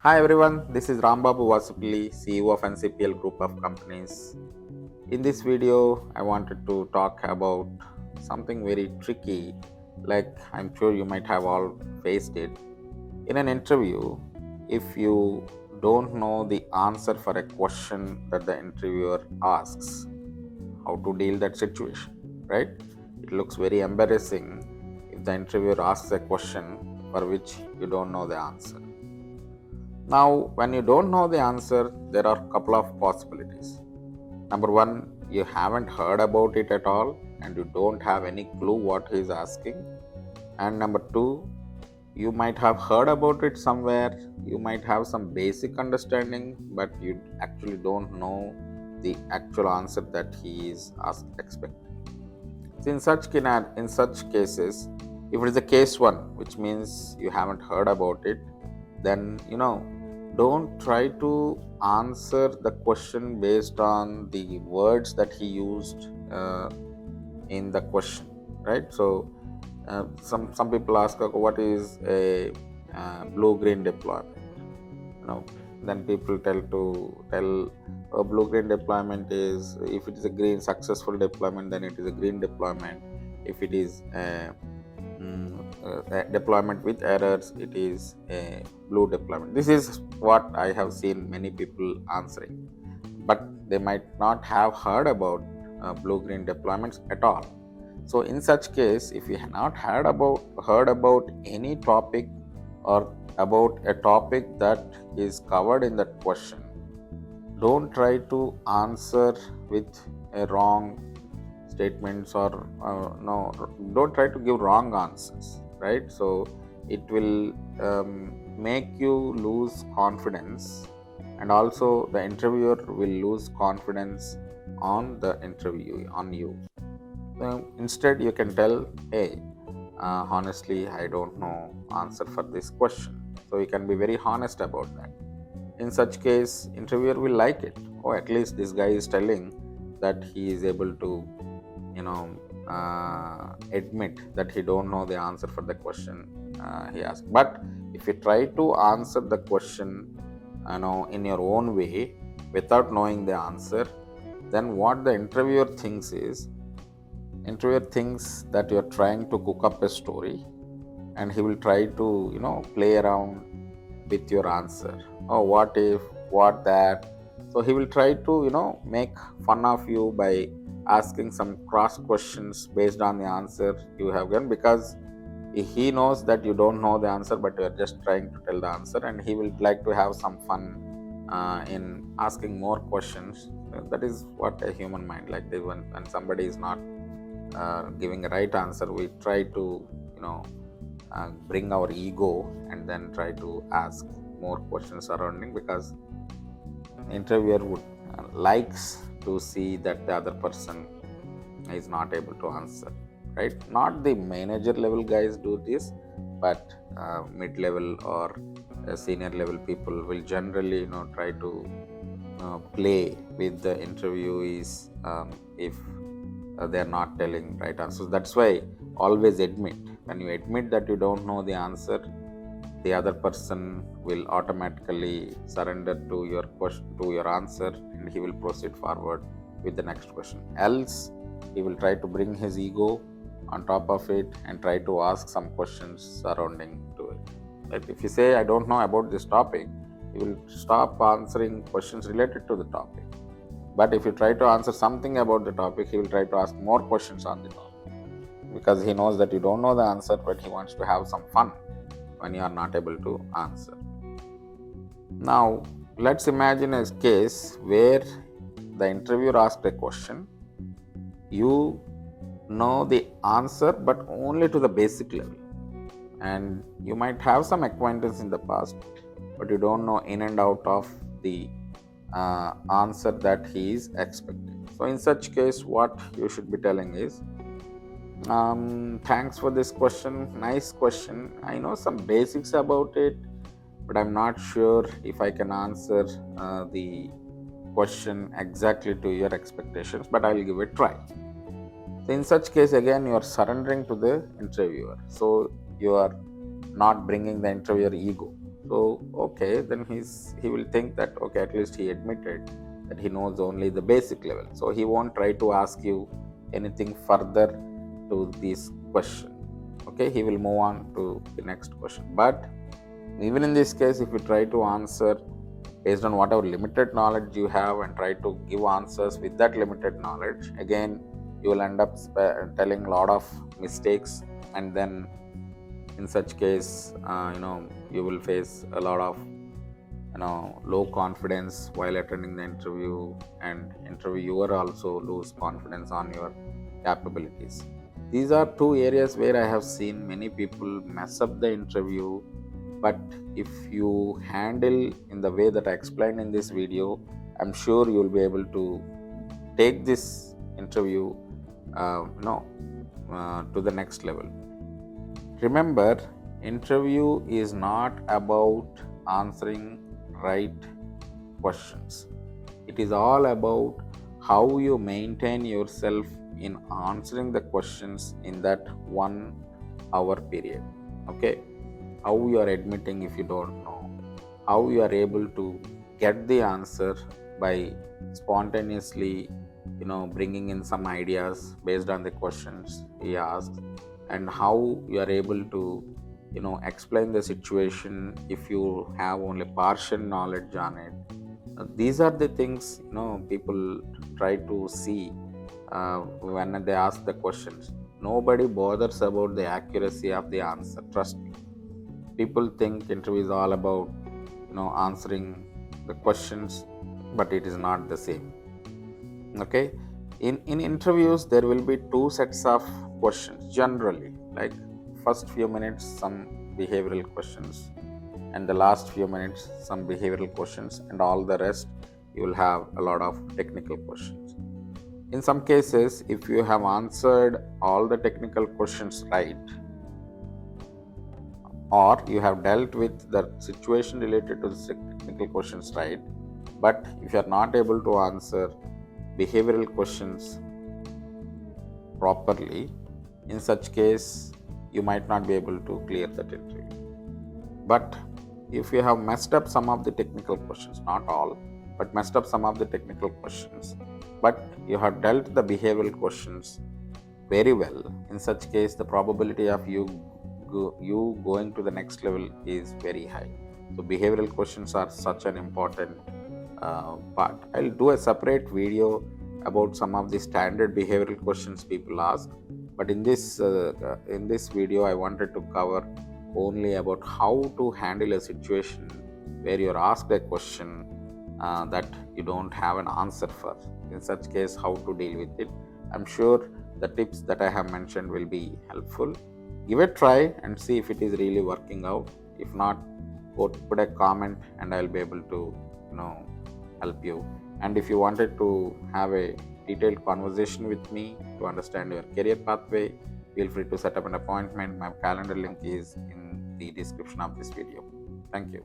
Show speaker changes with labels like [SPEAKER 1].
[SPEAKER 1] Hi everyone, this is Rambabu Vasupilli, CEO of NCPL Group of Companies. In this video, I wanted to talk about something very tricky, like I'm sure you might have all faced it. In an interview, if you don't know the answer for a question that the interviewer asks, how to deal that situation, right? It looks very embarrassing if the interviewer asks a question for which you don't know the answer. Now, when you don't know the answer, there are a couple of possibilities. Number one, you haven't heard about it at all and you don't have any clue what he is asking. And number two, you might have heard about it somewhere, you might have some basic understanding, but you actually don't know the actual answer that he is expecting. So in such cases, if it is a case one, which means you haven't heard about it, then don't try to answer the question based on the words that he used in the question, right? So some people ask, "Okay, what is a blue green deployment?" you know then people tell a blue green deployment is, if it is a green successful deployment, then it is a green deployment. If it is a deployment with errors, it is a blue deployment. This is what I have seen many people answering, but they might not have heard about blue green deployments at all. So in such case, if you have not heard about any topic or about a topic that is covered in that question, don't try to answer with a wrong statements, or no, don't try to give wrong answers, right? So it will make you lose confidence, and also the interviewer will lose confidence on the interview on you. So instead you can tell, hey, honestly, I don't know answer for this question. So you can be very honest about that. In such case, interviewer will like it. Oh, at least this guy is telling that he is able to admit that he don't know the answer for the question he asked. But if you try to answer the question in your own way without knowing the answer, then what the interviewer thinks that you're trying to cook up a story, and he will try to play around with your answer. Oh, what if, what that? So he will try to make fun of you by asking some cross questions based on the answer you have given, because he knows that you don't know the answer, but you are just trying to tell the answer, and he will like to have some fun in asking more questions. That is what a human mind like. When somebody is not giving a right answer, we try to bring our ego and then try to ask more questions surrounding, because interviewer would likes to see that the other person is not able to answer, right? Not the manager level guys do this, but mid level or senior level people will generally try to play with the interviewees if they are not telling right answers. That's why always admit. When you admit that you don't know the answer, the other person will automatically surrender to your question, to your answer, and he will proceed forward with the next question. Else he will try to bring his ego on top of it and try to ask some questions surrounding to it. Like if you say, I don't know about this topic, he will stop answering questions related to the topic. But if you try to answer something about the topic, he will try to ask more questions on the topic, because he knows that you don't know the answer, but he wants to have some fun when you are not able to answer. Now, let's imagine a case where the interviewer asked a question. You know the answer, but only to the basic level. And you might have some acquaintance in the past, but you don't know in and out of the answer that he is expecting. So, in such case, what you should be telling is, thanks for this question. Nice question. I know some basics about it, but I'm not sure if I can answer the question exactly to your expectations, but I'll give it a try. So in such case, again, you are surrendering to the interviewer. So you are not bringing the interviewer ego. So okay, then he will think that okay, at least he admitted that he knows only the basic level, so he won't try to ask you anything further to this question. Okay, he will move on to the next question. But even in this case, if you try to answer based on whatever limited knowledge you have and try to give answers with that limited knowledge, again you will end up telling a lot of mistakes, and then in such case you will face a lot of low confidence while attending the interview, and interviewer also lose confidence on your capabilities. These are two areas where I have seen many people mess up the interview. But if you handle in the way that I explained in this video, I'm sure you'll be able to take this interview to the next level. Remember, interview is not about answering right questions. It is all about how you maintain yourself in answering the questions in that 1 hour period. Okay, how you are admitting if you don't know, how you are able to get the answer by spontaneously bringing in some ideas based on the questions he asks, and how you are able to explain the situation if you have only partial knowledge on it. These are the things people try to see when they ask the questions. Nobody bothers about the accuracy of the answer, trust me. People think interview is all about answering the questions, but it is not the same. Okay, in interviews there will be 2 sets of questions generally, like first few minutes some behavioral questions, and the last few minutes some behavioral questions, and all the rest you will have a lot of technical questions. In some cases, if you have answered all the technical questions right, or you have dealt with the situation related to the technical questions right, but if you are not able to answer behavioral questions properly, in such case you might not be able to clear that interview. But if you have messed up some of the technical questions, not all, but messed up some of the technical questions, but you have dealt the behavioral questions very well, in such case the probability of you going to the next level is very high. So behavioral questions are such an important part. I'll do a separate video about some of the standard behavioral questions people ask, but in this video I wanted to cover only about how to handle a situation where you're asked a question that you don't have an answer for. In such case, how to deal with it. I'm sure the tips that I have mentioned will be helpful. Give it a try and see if it is really working out. If not, put a comment and I'll be able to help you. And if you wanted to have a detailed conversation with me to understand your career pathway, feel free to set up an appointment. My calendar link is in the description of this video. Thank you.